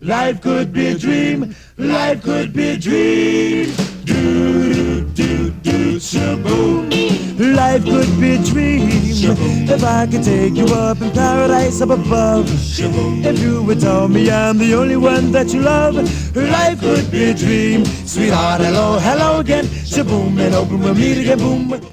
Life could be a dream, life could be a dream. Do-do-do-do, shaboom. Life could be a dream, shaboom. If I could take you up in paradise up above, shaboom. If you would tell me I'm the only one that you love, life could be a dream. Sweetheart, hello, hello again, shaboom. And open we'll meet again, boom.